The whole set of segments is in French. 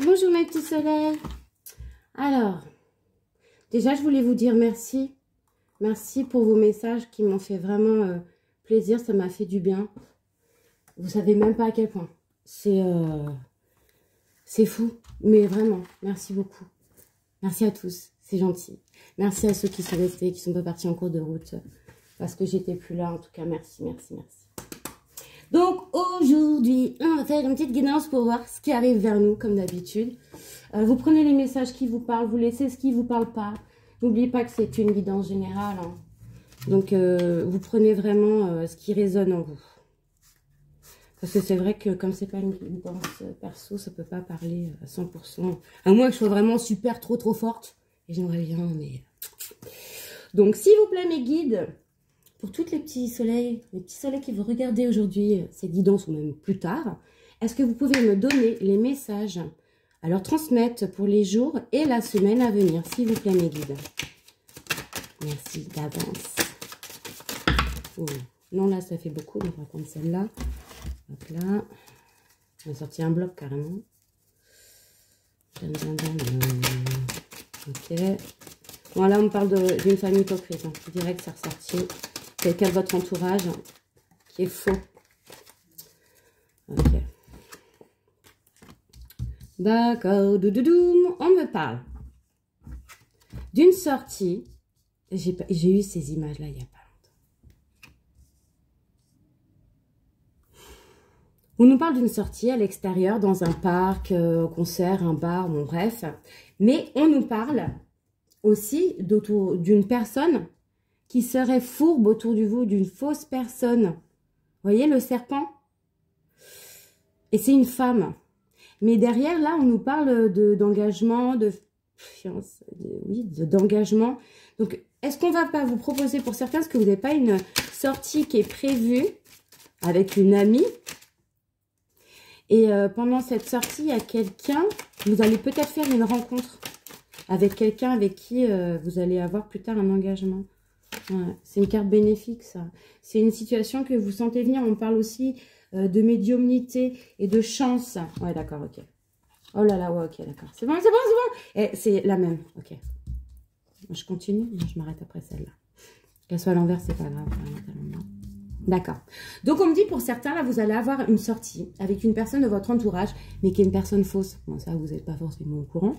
Bonjour mes petits soleils. Alors, déjà je voulais vous dire merci. Merci pour vos messages qui m'ont fait vraiment plaisir, ça m'a fait du bien. Vous savez même pas à quel point. C'est fou, mais vraiment, merci beaucoup. Merci à tous, c'est gentil. Merci à ceux qui sont restés, qui sont pas partis en cours de route. Parce que j'étais plus là, en tout cas, merci, merci, merci. Donc aujourd'hui, on va faire une petite guidance pour voir ce qui arrive vers nous, comme d'habitude. Vous prenez les messages qui vous parlent, vous laissez ce qui ne vous parle pas. N'oubliez pas que c'est une guidance générale. Hein. Donc vous prenez vraiment ce qui résonne en vous. Parce que c'est vrai que comme c'est pas une guidance perso, ça peut pas parler à 100%. À moins que je sois vraiment super trop forte. Et j'aimerais bien, mais... Donc s'il vous plaît mes guides... Pour tous les petits soleils qui vous regardez aujourd'hui, cette guidance ou même plus tard, est-ce que vous pouvez me donner les messages à leur transmettre pour les jours et la semaine à venir, s'il vous plaît, mes guides? Merci d'avance. Oh. Non, là, ça fait beaucoup, donc on va prendre celle-là. Hop là. On a sorti un bloc carrément. Ok. Bon, là, on me parle d'une famille hypocrite. Hein. Je dirais que c'est ressorti. Quelqu'un de votre entourage qui est faux. Ok. D'accord. On me parle d'une sortie. J'ai eu ces images-là il n'y a pas longtemps. On nous parle d'une sortie à l'extérieur, dans un parc, un concert, un bar, bon bref. Mais on nous parle aussi d'une personne qui serait fourbe autour de vous, d'une fausse personne. Vous voyez le serpent? Et c'est une femme. Mais derrière, là, on nous parle d'engagement, d'engagement. Donc, est-ce qu'on va pas vous proposer pour certains, est-ce que vous n'avez pas une sortie qui est prévue avec une amie? Et pendant cette sortie, il y a quelqu'un, vous allez peut-être faire une rencontre avec quelqu'un avec qui vous allez avoir plus tard un engagement. Ouais, c'est une carte bénéfique, ça. C'est une situation que vous sentez venir. On parle aussi de médiumnité et de chance. Ouais, d'accord, ok. Oh là là, ouais, ok, d'accord. C'est bon, c'est bon, c'est bon. C'est la même, ok. Je continue, je m'arrête après celle-là. Qu'elle soit à l'envers, c'est pas grave. D'accord. Donc, on me dit pour certains, là, vous allez avoir une sortie avec une personne de votre entourage, mais qui est une personne fausse. Bon, ça, vous n'êtes pas forcément au courant.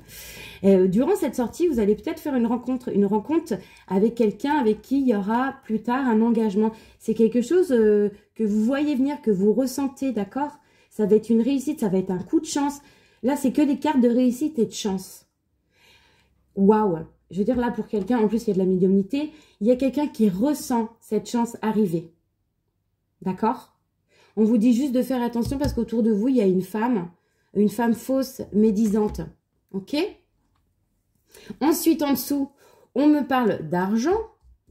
Durant cette sortie, vous allez peut-être faire une rencontre avec quelqu'un avec qui il y aura plus tard un engagement. C'est quelque chose que vous voyez venir, que vous ressentez, d'accord? Ça va être une réussite, ça va être un coup de chance. Là, c'est que des cartes de réussite et de chance. Waouh! Je veux dire, là, pour quelqu'un, en plus, il y a de la médiumnité, il y a quelqu'un qui ressent cette chance arriver. D'accord? On vous dit juste de faire attention parce qu'autour de vous, il y a une femme fausse, médisante. Ok? Ensuite, en dessous, on me parle d'argent,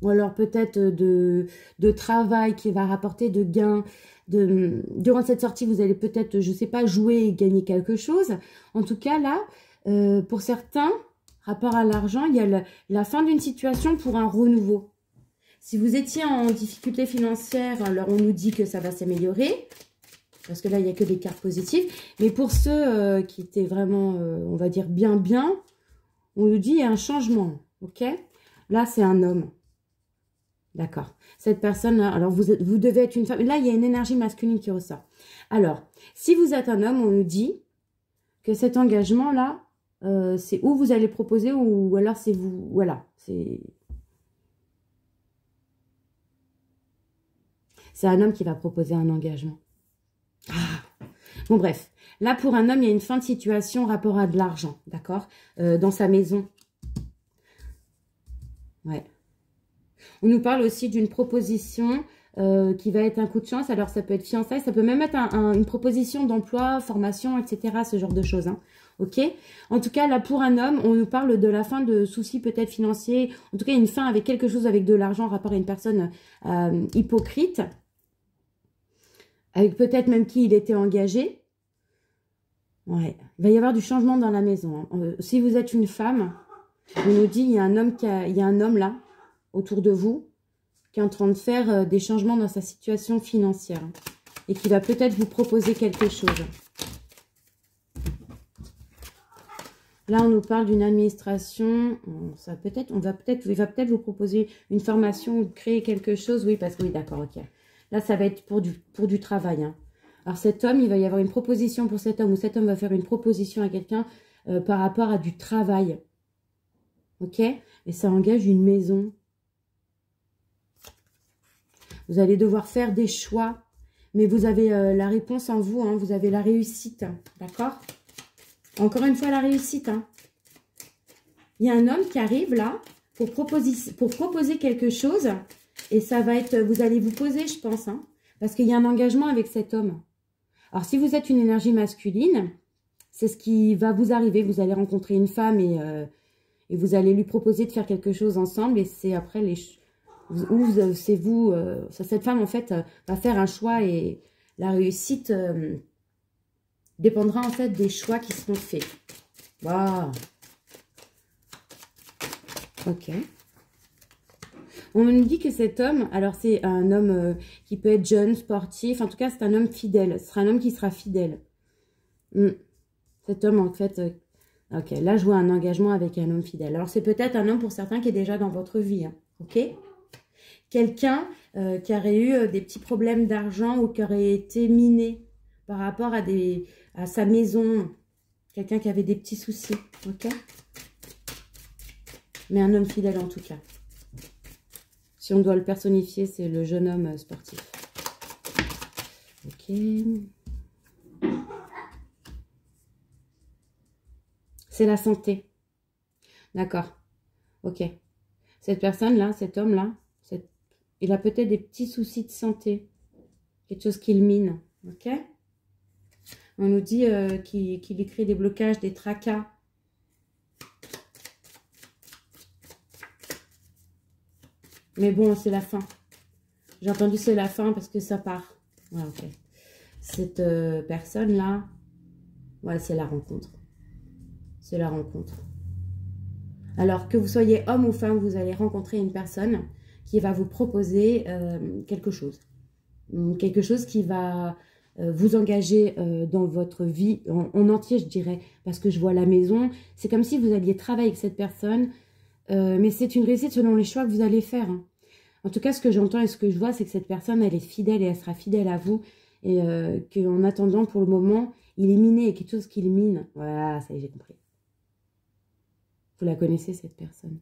ou alors peut-être de travail qui va rapporter de gains. Durant cette sortie, vous allez peut-être, je ne sais pas, jouer et gagner quelque chose. En tout cas, là, pour certains, rapport à l'argent, il y a la fin d'une situation pour un renouveau. Si vous étiez en difficulté financière, alors on nous dit que ça va s'améliorer. Parce que là, il n'y a que des cartes positives. Mais pour ceux qui étaient vraiment, on va dire, bien, on nous dit il y a un changement. Ok? Là, c'est un homme. D'accord. Cette personne-là, alors vous devez être une femme. Là, il y a une énergie masculine qui ressort. Alors, si vous êtes un homme, on nous dit que cet engagement-là, c'est où vous allez proposer ou alors c'est vous. Voilà. C'est un homme qui va proposer un engagement. Ah. Bon, bref. Là, pour un homme, il y a une fin de situation rapport à de l'argent, d'accord? Dans sa maison. Ouais. On nous parle aussi d'une proposition qui va être un coup de chance. Alors, ça peut être fiançailles, ça peut même être une proposition d'emploi, formation, etc. Ce genre de choses, hein. Ok? En tout cas, là, pour un homme, on nous parle de la fin de soucis peut-être financiers. En tout cas, une fin avec quelque chose avec de l'argent rapport à une personne hypocrite. Avec peut-être même qui il était engagé. Ouais. Il va y avoir du changement dans la maison. Hein. Si vous êtes une femme, on nous dit il y a un homme là, autour de vous, qui est en train de faire des changements dans sa situation financière. Hein, et qui va peut-être vous proposer quelque chose. Là, on nous parle d'une administration. Ça peut-être, il va peut-être vous proposer une formation ou créer quelque chose. Oui, parce que oui, d'accord, ok. Là, ça va être pour du travail. Hein. Alors, cet homme, il va y avoir une proposition pour cet homme, ou cet homme va faire une proposition à quelqu'un par rapport à du travail. Ok? Et ça engage une maison. Vous allez devoir faire des choix. Mais vous avez la réponse en vous. Hein, vous avez la réussite. D'accord? Encore une fois, la réussite. Hein. Il y a un homme qui arrive là pour proposer quelque chose. Et ça va être, vous allez vous poser, je pense. Hein, parce qu'il y a un engagement avec cet homme. Alors, si vous êtes une énergie masculine, c'est ce qui va vous arriver. Vous allez rencontrer une femme et vous allez lui proposer de faire quelque chose ensemble. Et c'est après c'est vous, cette femme en fait va faire un choix et la réussite dépendra en fait des choix qui seront faits. Waouh. Ok. On nous dit que cet homme, alors c'est un homme qui peut être jeune, sportif, en tout cas c'est un homme fidèle. Ce sera un homme qui sera fidèle. Cet homme en fait, ok, là je vois un engagement avec un homme fidèle. Alors c'est peut-être un homme pour certains qui est déjà dans votre vie, hein, ok? Quelqu'un qui aurait eu des petits problèmes d'argent ou qui aurait été miné par rapport à sa maison. Quelqu'un qui avait des petits soucis, ok? Mais un homme fidèle en tout cas. Si on doit le personnifier, c'est le jeune homme sportif. Ok. C'est la santé. D'accord. Ok. Cette personne-là, cet homme-là, il a peut-être des petits soucis de santé. Quelque chose qui le mine. Ok. On nous dit qu'il lui crée des blocages, des tracas. Mais bon, c'est la fin. J'ai entendu c'est la fin parce que ça part. Ouais, ok. Cette personne-là, ouais, c'est la rencontre. C'est la rencontre. Alors, que vous soyez homme ou femme, vous allez rencontrer une personne qui va vous proposer quelque chose. Quelque chose qui va vous engager dans votre vie en entier, je dirais. Parce que je vois la maison. C'est comme si vous alliez travailler avec cette personne. Mais c'est une réussite selon les choix que vous allez faire. Hein. En tout cas, ce que j'entends et ce que je vois, c'est que cette personne, elle est fidèle et elle sera fidèle à vous. Et qu'en attendant, pour le moment, il est miné. Il y a quelque chose qui le mine. Voilà, ça y est, j'ai compris. Vous la connaissez, cette personne.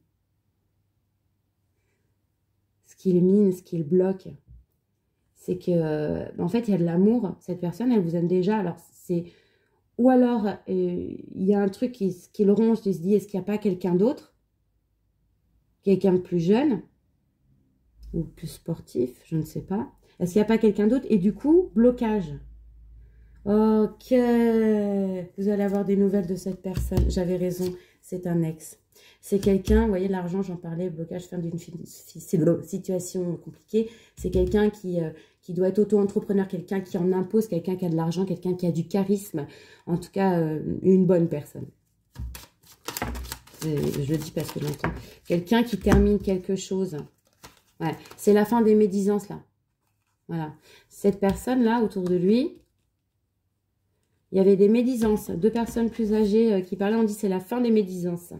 Ce qui le mine, ce qui le bloque, c'est que, en fait, il y a de l'amour. Cette personne, elle vous aime déjà. Alors, c'est... Ou alors, il y a un truc qui le ronge, qui se dit, est-ce qu'il n'y a pas quelqu'un d'autre? Quelqu'un de plus jeune ou plus sportif, je ne sais pas. Est-ce qu'il n'y a pas quelqu'un d'autre? Et du coup, blocage. Ok, vous allez avoir des nouvelles de cette personne. J'avais raison, c'est un ex. C'est quelqu'un, vous voyez, l'argent, j'en parlais, blocage, fin d'une situation compliquée. C'est quelqu'un qui doit être auto-entrepreneur, quelqu'un qui en impose, quelqu'un qui a de l'argent, quelqu'un qui a du charisme. En tout cas, une bonne personne. Je le dis parce que j'entends. Quelqu'un qui termine quelque chose. Ouais, c'est la fin des médisances, là. Voilà. Cette personne-là, autour de lui, il y avait des médisances. 2 personnes plus âgées qui parlaient, on dit c'est la fin des médisances.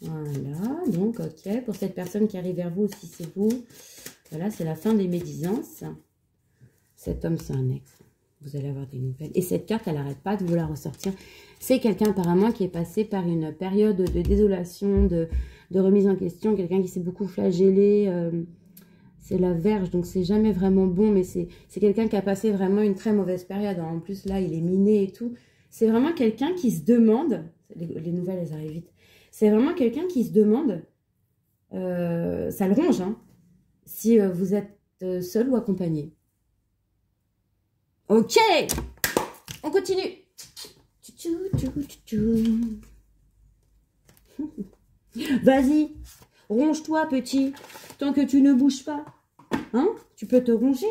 Voilà, donc, ok. Pour cette personne qui arrive vers vous, si c'est vous, voilà, c'est la fin des médisances. Cet homme, c'est un ex. Vous allez avoir des nouvelles. Et cette carte, elle n'arrête pas de vous la ressortir. C'est quelqu'un apparemment qui est passé par une période de désolation, de remise en question. Quelqu'un qui s'est beaucoup flagellé. C'est la Vierge, donc c'est jamais vraiment bon. Mais c'est quelqu'un qui a passé vraiment une très mauvaise période. En plus, là, il est miné et tout. C'est vraiment quelqu'un qui se demande. Les nouvelles, elles arrivent vite. C'est vraiment quelqu'un qui se demande. Ça le ronge, hein. Si vous êtes seul ou accompagné. Ok, on continue. Vas-y, ronge-toi, petit. Tant que tu ne bouges pas. Hein? Tu peux te ronger.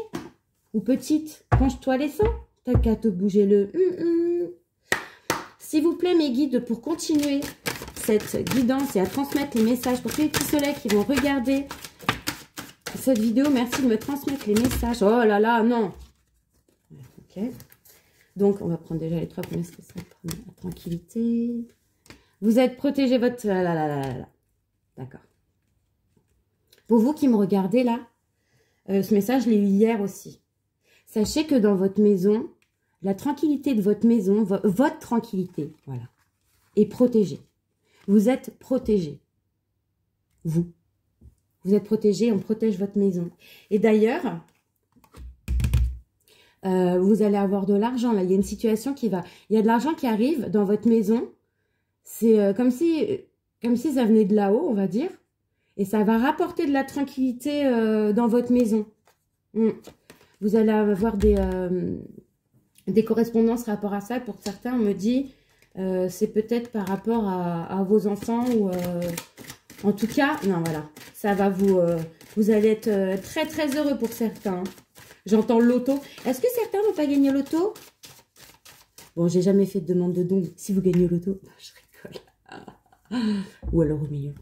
Ou petite, ronge-toi les seins. T'as qu'à te bouger le... S'il vous plaît, mes guides, pour continuer cette guidance et à transmettre les messages pour tous les petits soleils qui vont regarder cette vidéo, merci de me transmettre les messages. Oh là là, non. Ok. Donc, on va prendre déjà les 3 premiers, ce que ça prend la tranquillité. Vous êtes protégé, votre... D'accord. Pour vous qui me regardez là, ce message, je l'ai eu hier aussi. Sachez que dans votre maison, la tranquillité de votre maison, votre tranquillité, voilà, est protégée. Vous êtes protégé. Vous êtes protégé, on protège votre maison. Et d'ailleurs, vous allez avoir de l'argent là. Il y a une situation qui va... Il y a de l'argent qui arrive dans votre maison. C'est comme si ça venait de là-haut, on va dire. Et ça va rapporter de la tranquillité dans votre maison. Vous allez avoir des correspondances par rapport à ça. Pour certains, on me dit, c'est peut-être par rapport à vos enfants. Ou en tout cas, non, voilà. Ça va vous allez être très, très heureux pour certains. J'entends l'auto. Est-ce que certains n'ont pas gagné l'auto? Bon, j'ai jamais fait de demande de don. Si vous gagnez l'auto, je rigole. Ou alors au milieu.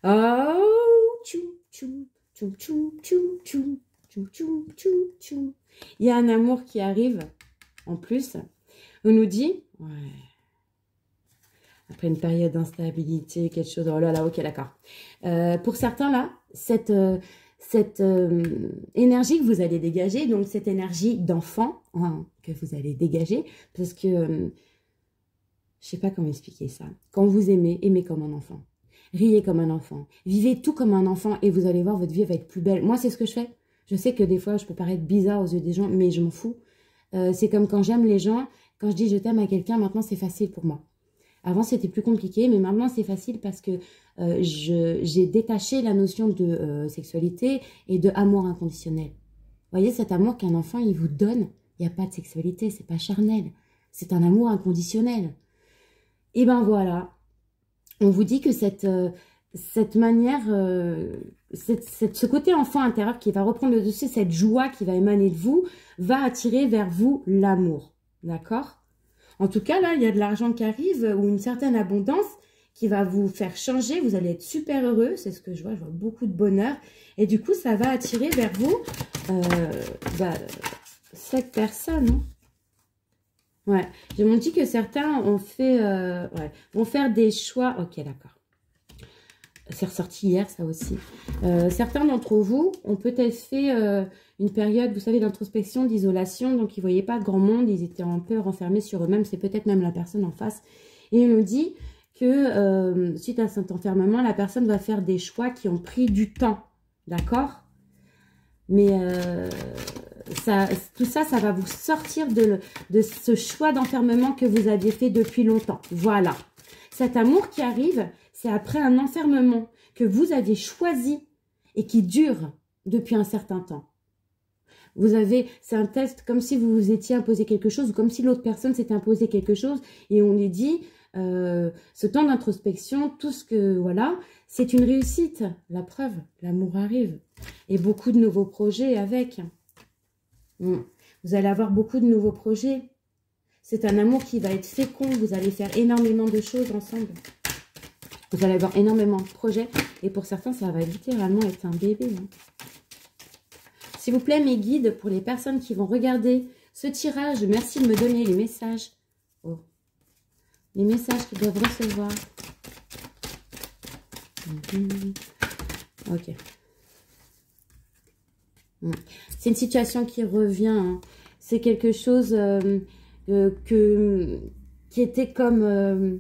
Oh, tchou, tchou, tchou, tchou, tchou, tchou, tchou, tchou, tchou, tchou. Il y a un amour qui arrive, en plus. On nous dit, ouais, après une période d'instabilité, quelque chose, oh là là, ok, d'accord. Pour certains, là, cette énergie que vous allez dégager, donc cette énergie d'enfant hein, que vous allez dégager, parce que, je sais pas comment expliquer ça. Quand vous aimez, aimez comme un enfant. Riez comme un enfant. Vivez tout comme un enfant et vous allez voir, votre vie va être plus belle. Moi, c'est ce que je fais. Je sais que des fois, je peux paraître bizarre aux yeux des gens, mais je m'en fous. C'est comme quand j'aime les gens, quand je dis je t'aime à quelqu'un, maintenant, c'est facile pour moi. Avant, c'était plus compliqué, mais maintenant, c'est facile parce que j'ai détaché la notion de sexualité et de amour inconditionnel. Vous voyez, cet amour qu'un enfant, il vous donne, il n'y a pas de sexualité, c'est pas charnel. C'est un amour inconditionnel. Et ben voilà. On vous dit que cette manière, ce côté enfant intérieur qui va reprendre le dessus, cette joie qui va émaner de vous, va attirer vers vous l'amour. D'accord? En tout cas, là, il y a de l'argent qui arrive ou une certaine abondance qui va vous faire changer. Vous allez être super heureux. C'est ce que je vois beaucoup de bonheur. Et du coup, ça va attirer vers vous cette personne. Hein. Ouais, j'ai dit que certains ont fait, vont faire des choix. Ok, d'accord. C'est ressorti hier, ça aussi. Certains d'entre vous ont peut-être fait une période, vous savez, d'introspection, d'isolation. Donc, ils ne voyaient pas grand monde. Ils étaient un peu renfermés sur eux-mêmes. C'est peut-être même la personne en face. Et il nous dit que suite à cet enfermement, la personne va faire des choix qui ont pris du temps. D'accord? Mais... tout ça, ça va vous sortir de ce choix d'enfermement que vous aviez fait depuis longtemps. Voilà. Cet amour qui arrive, c'est après un enfermement que vous aviez choisi et qui dure depuis un certain temps. C'est un test comme si vous vous étiez imposé quelque chose ou comme si l'autre personne s'était imposé quelque chose et on lui dit, ce temps d'introspection, tout ce que, voilà, c'est une réussite. La preuve, l'amour arrive. Et beaucoup de nouveaux projets avec. Vous allez avoir beaucoup de nouveaux projets. C'est un amour qui va être fécond. Vous allez faire énormément de choses ensemble. Vous allez avoir énormément de projets. Et pour certains, ça va littéralement être un bébé. Hein. S'il vous plaît, mes guides, pour les personnes qui vont regarder ce tirage, merci de me donner les messages. Oh. Les messages qu'ils doivent recevoir. Ok. C'est une situation qui revient. Hein. C'est quelque chose qui était comme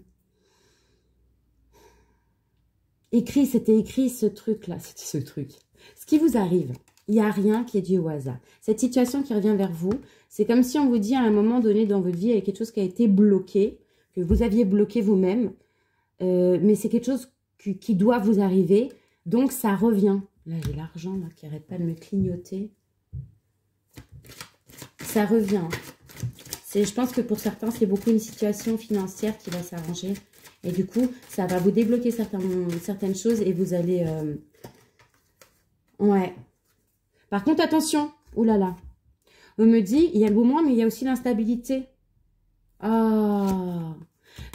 écrit. C'était écrit ce truc-là. C'était ce truc. Ce qui vous arrive, il n'y a rien qui est dû au hasard. Cette situation qui revient vers vous, c'est comme si on vous dit à un moment donné dans votre vie, il y a quelque chose qui a été bloqué, que vous aviez bloqué vous-même. Mais c'est quelque chose qui doit vous arriver. Donc, ça revient. Là, j'ai l'argent qui n'arrête pas de me clignoter. Ça revient. Je pense que pour certains, c'est beaucoup une situation financière qui va s'arranger. Et du coup, ça va vous débloquer certaines choses et vous allez... Ouais. Par contre, attention. Ouh là là. On me dit, il y a le beau moins, mais il y a aussi l'instabilité. Ah.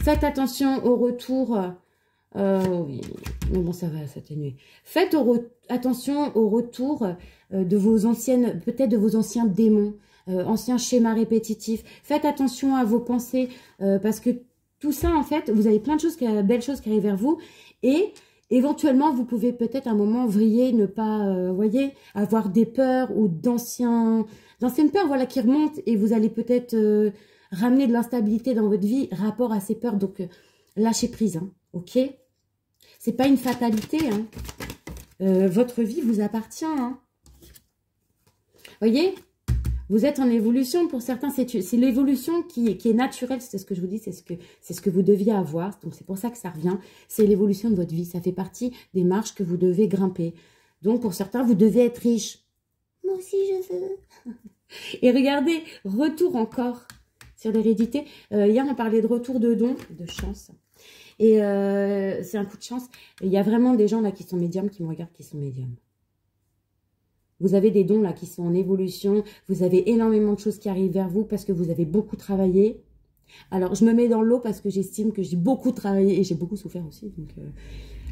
Faites attention au retour... oui, mais bon, ça va s'atténuer. Faites attention au retour de vos anciennes, peut-être de vos anciens démons. anciens schémas répétitifs. Faites attention à vos pensées parce que tout ça, en fait, vous avez plein de choses, belles choses qui arrivent vers vous et éventuellement, vous pouvez peut-être à un moment vriller, ne pas, voyez, avoir des peurs ou d'anciennes peurs, voilà, qui remontent et vous allez peut-être ramener de l'instabilité dans votre vie rapport à ces peurs. Donc, lâchez prise, hein, ok? C'est pas une fatalité, hein. Votre vie vous appartient, hein. Voyez? Vous êtes en évolution. Pour certains, c'est l'évolution qui est naturelle. C'est ce que je vous dis, c'est ce que vous deviez avoir. Donc, c'est pour ça que ça revient. C'est l'évolution de votre vie. Ça fait partie des marches que vous devez grimper. Donc, pour certains, vous devez être riche. Moi aussi, je veux. Et regardez, retour encore sur l'hérédité. Hier, on parlait de retour de dons, de chance. Et c'est un coup de chance. Il y a vraiment des gens là qui sont médiums, qui me regardent, qui sont médiums. Vous avez des dons là qui sont en évolution. Vous avez énormément de choses qui arrivent vers vous parce que vous avez beaucoup travaillé. Alors, je me mets dans l'eau parce que j'estime que j'ai beaucoup travaillé et j'ai beaucoup souffert aussi. Donc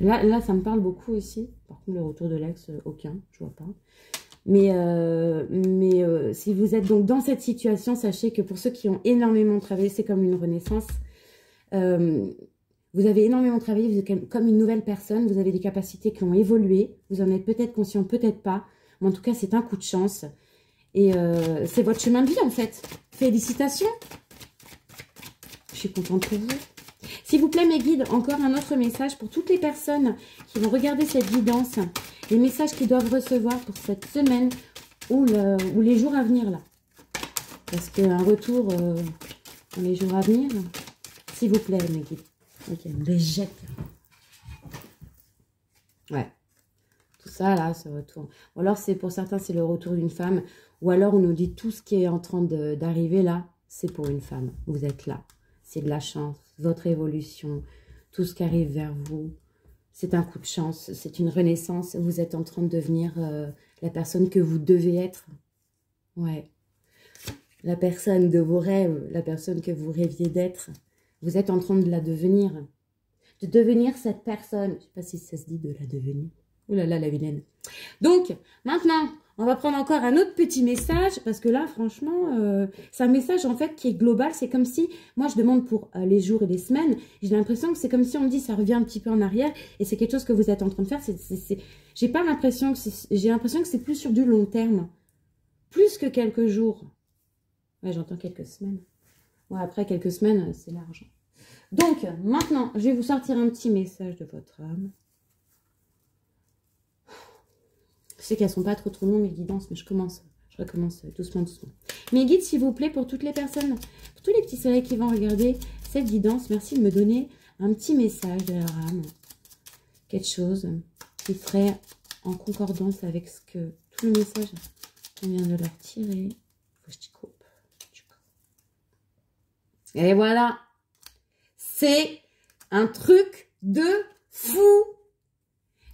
là, ça me parle beaucoup aussi. Par contre, le retour de l'ex, aucun, je vois pas. Mais si vous êtes donc dans cette situation, sachez que pour ceux qui ont énormément travaillé, c'est comme une renaissance. Vous avez énormément travaillé, vous êtes comme une nouvelle personne. Vous avez des capacités qui ont évolué. Vous en êtes peut-être conscient, peut-être pas. Mais en tout cas, c'est un coup de chance. Et c'est votre chemin de vie, en fait. Félicitations. Je suis contente pour vous. S'il vous plaît, mes guides, encore un autre message pour toutes les personnes qui vont regarder cette guidance. Les messages qu'ils doivent recevoir pour cette semaine ou les jours à venir, là. Parce qu'un retour dans les jours à venir, s'il vous plaît, mes guides. Ok, on les jette. Ouais. Tout ça, là, ce retour. Ou alors, pour certains, c'est le retour d'une femme. Ou alors, on nous dit tout ce qui est en train d'arriver, là, c'est pour une femme. Vous êtes là. C'est de la chance. Votre évolution. Tout ce qui arrive vers vous. C'est un coup de chance. C'est une renaissance. Vous êtes en train de devenir la personne que vous devez être. Ouais. La personne de vos rêves. La personne que vous rêviez d'être. Vous êtes en train de la devenir. De devenir cette personne. Je ne sais pas si ça se dit de la devenir. Oh là là, la vilaine. Donc, maintenant, on va prendre encore un autre petit message. Parce que là, franchement, c'est un message en fait qui est global. C'est comme si, moi je demande pour les jours et les semaines. J'ai l'impression que c'est comme si on me dit, ça revient un petit peu en arrière. Et c'est quelque chose que vous êtes en train de faire. J'ai pas l'impression que j'ai l'impression que c'est plus sur du long terme. Plus que quelques jours. Ouais, j'entends quelques semaines. Ouais, après quelques semaines, c'est large. Donc, maintenant, je vais vous sortir un petit message de votre âme. Je sais qu'elles ne sont pas trop longues, mes guidances, mais je recommence doucement, doucement. Mes guides, s'il vous plaît, pour toutes les personnes, pour tous les petits soleils qui vont regarder cette guidance, merci de me donner un petit message de leur âme. Quelque chose qui serait en concordance avec ce que tout le message qu'on vient de leur tirer. Faut que je t'y coupe. Et voilà. C'est un truc de fou.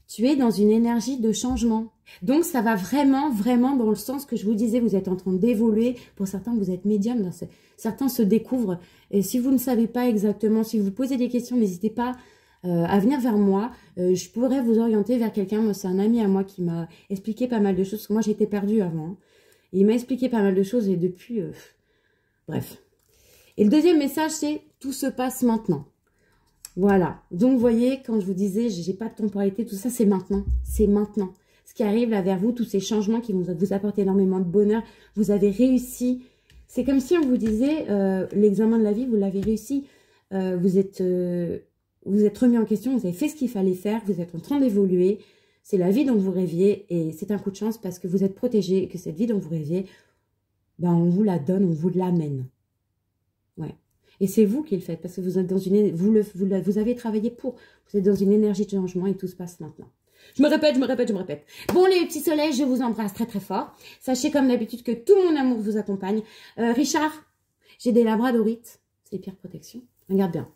Tu es dans une énergie de changement. Donc, ça va vraiment, vraiment dans le sens que je vous disais, vous êtes en train d'évoluer. Pour certains, vous êtes médium. Certains se découvrent. Et si vous ne savez pas exactement, si vous posez des questions, n'hésitez pas à venir vers moi. Je pourrais vous orienter vers quelqu'un. Moi, c'est un ami à moi qui m'a expliqué pas mal de choses. Parce que moi, j'étais perdue avant. Et il m'a expliqué pas mal de choses et depuis... bref. Et le deuxième message, c'est « Tout se passe maintenant ». Voilà. Donc, vous voyez, quand je vous disais, j'ai pas de temporalité, tout ça, c'est maintenant. C'est maintenant. Ce qui arrive là vers vous, tous ces changements qui vont vous apporter énormément de bonheur, vous avez réussi. C'est comme si on vous disait, l'examen de la vie, vous l'avez réussi. Vous êtes remis en question, vous avez fait ce qu'il fallait faire, vous êtes en train d'évoluer. C'est la vie dont vous rêviez et c'est un coup de chance parce que vous êtes protégé et que cette vie dont vous rêviez, ben, on vous la donne, on vous l'amène. Ouais. Et c'est vous qui le faites parce que vous êtes dans une, vous avez travaillé pour. Vous êtes dans une énergie de changement et tout se passe maintenant. Je me répète. Bon, les petits soleils, je vous embrasse très très fort. Sachez comme d'habitude que tout mon amour vous accompagne. Richard, j'ai des labradorites. C'est les pires protections. Regarde bien.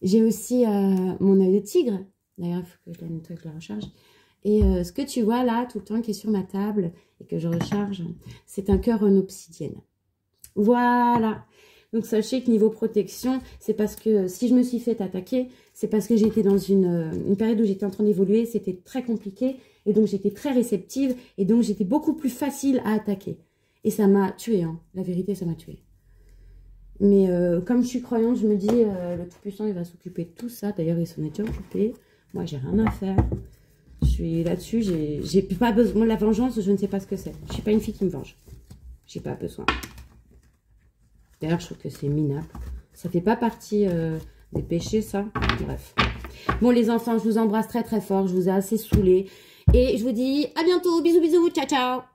J'ai aussi mon œil de tigre. D'ailleurs, il faut que je la nettoie, que je la recharge. Et ce que tu vois là, tout le temps, qui est sur ma table et que je recharge, c'est un cœur en obsidienne. Voilà. Donc, sachez que niveau protection, c'est parce que si je me suis fait attaquer, c'est parce que j'étais dans une période où j'étais en train d'évoluer. C'était très compliqué et donc j'étais très réceptive et donc j'étais beaucoup plus facile à attaquer. Et ça m'a tuée, hein. La vérité, ça m'a tuée. Mais comme je suis croyante, je me dis, le Tout-Puissant, il va s'occuper de tout ça. D'ailleurs, il s'en est déjà occupé. Moi, j'ai rien à faire. Je suis là-dessus, j'ai pas besoin. La vengeance, je ne sais pas ce que c'est. Je suis pas une fille qui me venge. J'ai pas besoin. D'ailleurs, je trouve que c'est minable. Ça fait pas partie des péchés, ça. Bref. Bon, les enfants, je vous embrasse très très fort. Je vous ai assez saoulés. Et je vous dis à bientôt. Bisous, bisous. Ciao, ciao.